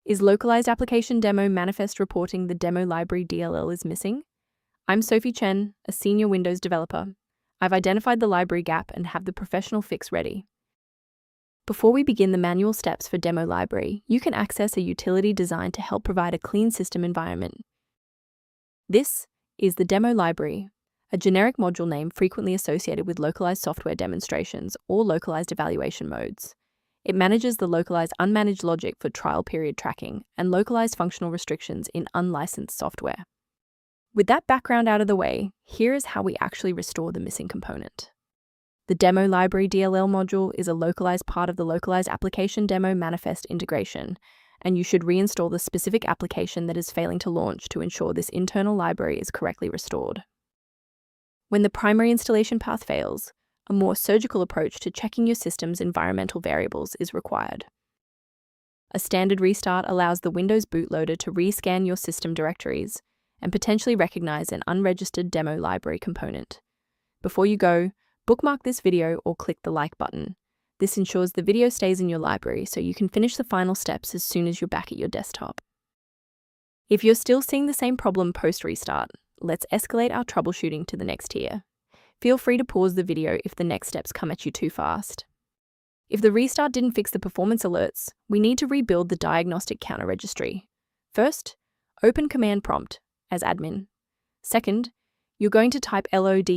Is Localized Application Demo Manifest reporting the Demo Library DLL is missing? I'm Sophie Chen, a senior Windows developer. I've identified the library gap and have the professional fix ready. Before we begin the manual steps for Demo Library, you can access a utility designed to help provide a clean system environment. This is the Demo Library, a generic module name frequently associated with localized software demonstrations or localized evaluation modes. It manages the localized unmanaged logic for trial period tracking and localized functional restrictions in unlicensed software. With that background out of the way, here is how we actually restore the missing component. The Demo Library DLL module is a localized part of the Localized Application Demo Manifest integration, and you should reinstall the specific application that is failing to launch to ensure this internal library is correctly restored. When the primary installation path fails, a more surgical approach to checking your system's environmental variables is required. A standard restart allows the Windows bootloader to rescan your system directories and potentially recognize an unregistered demo library component. Before you go, bookmark this video or click the like button. This ensures the video stays in your library so you can finish the final steps as soon as you're back at your desktop. If you're still seeing the same problem post-restart, let's escalate our troubleshooting to the next tier. Feel free to pause the video if the next steps come at you too fast. If the restart didn't fix the performance alerts, we need to rebuild the Diagnostic counter registry. First, open Command Prompt as admin. Second, you're going to type loctr/r,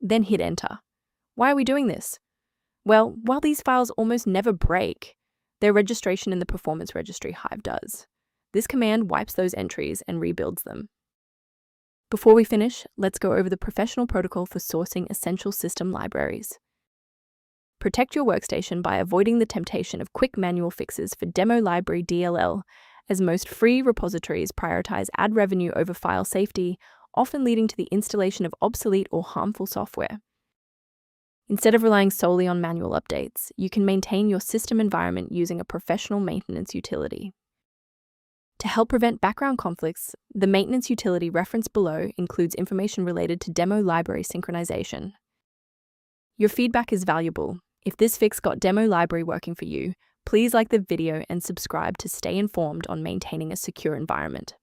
then hit Enter. Why are we doing this? Well, while these files almost never break, their registration in the performance registry Hive does. This command wipes those entries and rebuilds them. Before we finish, let's go over the professional protocol for sourcing essential system libraries. Protect your workstation by avoiding the temptation of quick manual fixes for Demo Library DLL, as most free repositories prioritize ad revenue over file safety, often leading to the installation of obsolete or harmful software. Instead of relying solely on manual updates, you can maintain your system environment using a professional maintenance utility. To help prevent background conflicts, the maintenance utility referenced below includes information related to demo library synchronization. Your feedback is valuable. If this fix got Demo Library working for you, please like the video and subscribe to stay informed on maintaining a secure environment.